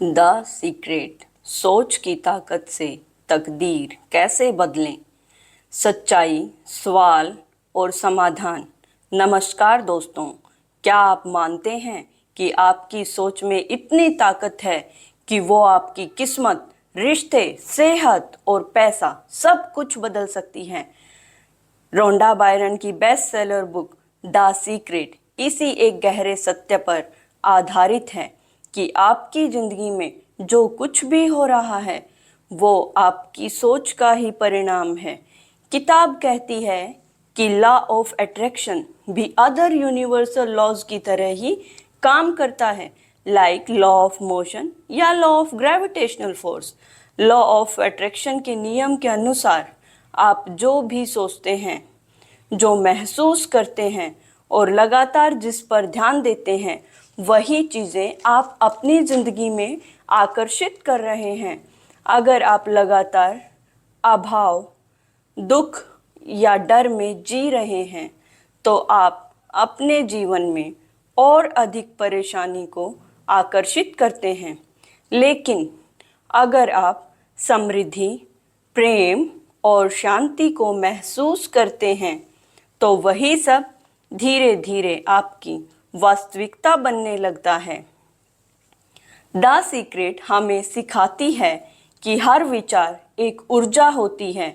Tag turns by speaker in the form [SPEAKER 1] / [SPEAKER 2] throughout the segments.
[SPEAKER 1] The secret, सोच की ताकत से तकदीर कैसे बदलें। सच्चाई, सवाल और समाधान। नमस्कार दोस्तों, क्या आप मानते हैं कि आपकी सोच में इतनी ताकत है कि वो आपकी किस्मत, रिश्ते, सेहत और पैसा सब कुछ बदल सकती है। रोंडा बायरन की best seller book the secret इसी एक गहरे सत्य पर आधारित है कि आपकी जिंदगी में जो कुछ भी हो रहा है वो आपकी सोच का ही परिणाम है। किताब कहती है कि लॉ ऑफ अट्रैक्शन भी अदर यूनिवर्सल लॉज की तरह ही काम करता है, लाइक लॉ ऑफ मोशन या law of gravitational force. Law of attraction के नियम के अनुसार आप जो भी सोचते हैं, जो महसूस करते हैं और लगातार जिस पर ध्यान देते हैं, वही चीज़ें आप अपनी ज़िंदगी में आकर्षित कर रहे हैं। अगर आप लगातार अभाव, दुख या डर में जी रहे हैं तो आप अपने जीवन में और अधिक परेशानी को आकर्षित करते हैं। लेकिन अगर आप समृद्धि, प्रेम और शांति को महसूस करते हैं तो वही सब धीरे धीरे आपकी वास्तविकता बनने लगता है। द सीक्रेट हमें सिखाती है कि हर विचार एक ऊर्जा होती है।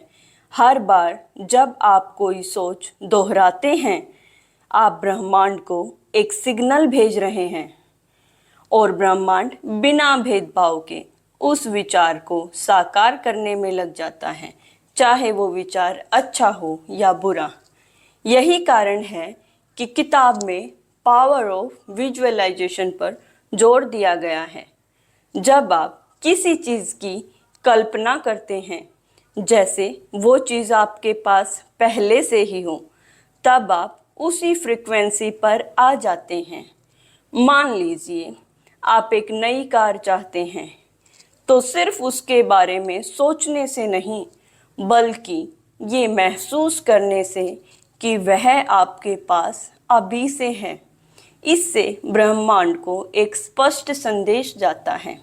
[SPEAKER 1] हर बार जब आप कोई सोच दोहराते हैं, आप ब्रह्मांड को एक सिग्नल भेज रहे हैं और ब्रह्मांड बिना भेदभाव के उस विचार को साकार करने में लग जाता है, चाहे वो विचार अच्छा हो या बुरा। यही कारण है कि किताब में पावर ऑफ विजुअलाइजेशन पर जोर दिया गया है। जब आप किसी चीज़ की कल्पना करते हैं जैसे वो चीज़ आपके पास पहले से ही हो, तब आप उसी फ्रिक्वेंसी पर आ जाते हैं। मान लीजिए आप एक नई कार चाहते हैं, तो सिर्फ उसके बारे में सोचने से नहीं, बल्कि ये महसूस करने से कि वह आपके पास अभी से है, इससे ब्रह्मांड को एक स्पष्ट संदेश जाता है।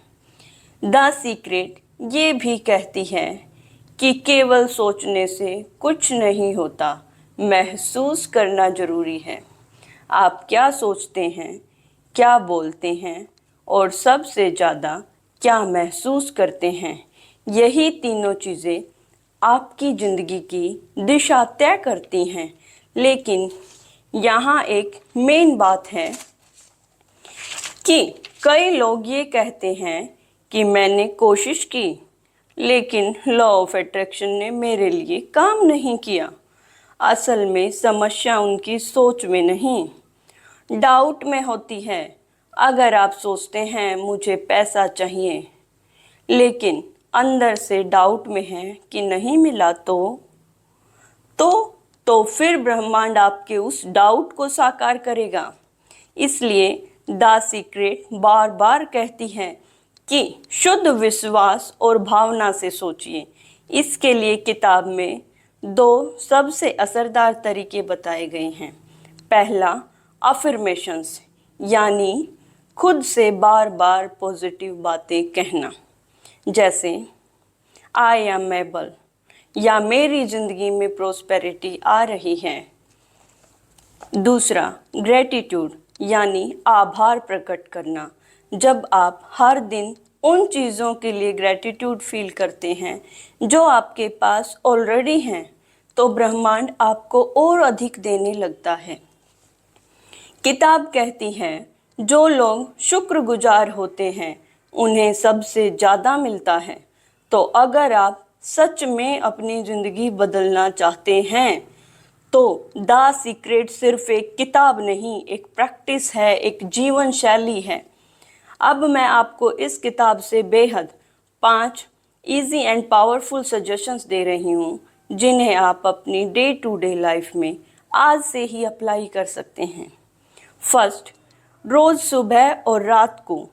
[SPEAKER 1] द सीक्रेट ये भी कहती है कि केवल सोचने से कुछ नहीं होता, महसूस करना जरूरी है। आप क्या सोचते हैं, क्या बोलते हैं और सबसे ज़्यादा क्या महसूस करते हैं, यही तीनों चीज़ें आपकी ज़िंदगी की दिशा तय करती हैं। लेकिन यहाँ एक मेन बात है कि कई लोग ये कहते हैं कि मैंने कोशिश की लेकिन लॉ ऑफ अट्रैक्शन ने मेरे लिए काम नहीं किया। असल में समस्या उनकी सोच में नहीं, डाउट में होती है। अगर आप सोचते हैं मुझे पैसा चाहिए, लेकिन अंदर से डाउट में है कि नहीं मिला तो फिर ब्रह्मांड आपके उस डाउट को साकार करेगा। इसलिए द सीक्रेट बार बार कहती है कि शुद्ध विश्वास और भावना से सोचिए। इसके लिए किताब में 2 सबसे असरदार तरीके बताए गए हैं। पहला, अफर्मेशंस, यानी खुद से बार बार पॉजिटिव बातें कहना, जैसे आई एम एबल या मेरी ज़िंदगी में प्रोस्पेरिटी आ रही है। दूसरा, ग्रेटिट्यूड, यानी आभार प्रकट करना। जब आप हर दिन उन चीज़ों के लिए ग्रेटिट्यूड फील करते हैं जो आपके पास ऑलरेडी हैं, तो ब्रह्मांड आपको और अधिक देने लगता है। किताब कहती है जो लोग शुक्रगुजार होते हैं उन्हें सबसे ज़्यादा मिलता है। तो अगर आप सच में अपनी ज़िंदगी बदलना चाहते हैं तो द सीक्रेट सिर्फ एक किताब नहीं, एक प्रैक्टिस है, एक जीवन शैली है। अब मैं आपको इस किताब से बेहद 5 इजी एंड पावरफुल सजेशंस दे रही हूँ, जिन्हें आप अपनी डे टू डे लाइफ में आज से ही अप्लाई कर सकते हैं। फर्स्ट, रोज़ सुबह और रात को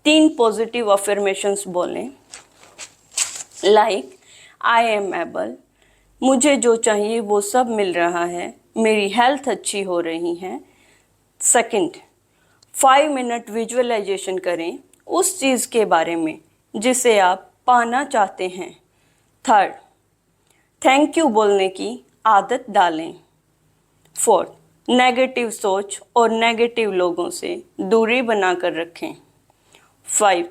[SPEAKER 1] 3 पॉजिटिव अफर्मेशंस बोलें, लाइक आई एम एबल, मुझे जो चाहिए वो सब मिल रहा है, मेरी हेल्थ अच्छी हो रही है। सेकंड, 5 मिनट विजुअलाइजेशन करें उस चीज़ के बारे में जिसे आप पाना चाहते हैं। थर्ड, थैंक यू बोलने की आदत डालें। फोर्थ, नेगेटिव सोच और नेगेटिव लोगों से दूरी बनाकर रखें। 5,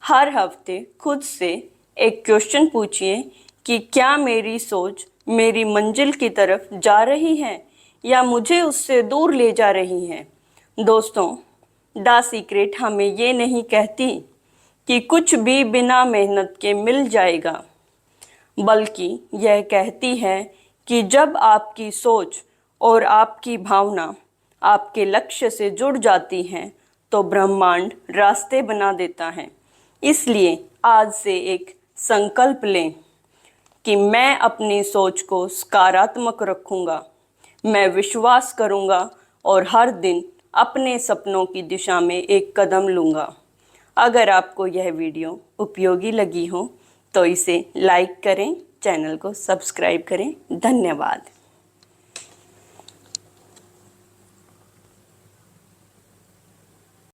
[SPEAKER 1] हर हफ्ते खुद से एक क्वेश्चन पूछिए कि क्या मेरी सोच मेरी मंजिल की तरफ जा रही है या मुझे उससे दूर ले जा रही है। दोस्तों, द सीक्रेट हमें ये नहीं कहती कि कुछ भी बिना मेहनत के मिल जाएगा, बल्कि यह कहती है कि जब आपकी सोच और आपकी भावना आपके लक्ष्य से जुड़ जाती हैं तो ब्रह्मांड रास्ते बना देता है। इसलिए आज से एक संकल्प लें कि मैं अपनी सोच को सकारात्मक रखूँगा, मैं विश्वास करूँगा और हर दिन अपने सपनों की दिशा में एक कदम लूँगा। अगर आपको यह वीडियो उपयोगी लगी हो तो इसे लाइक करें, चैनल को सब्सक्राइब करें। धन्यवाद।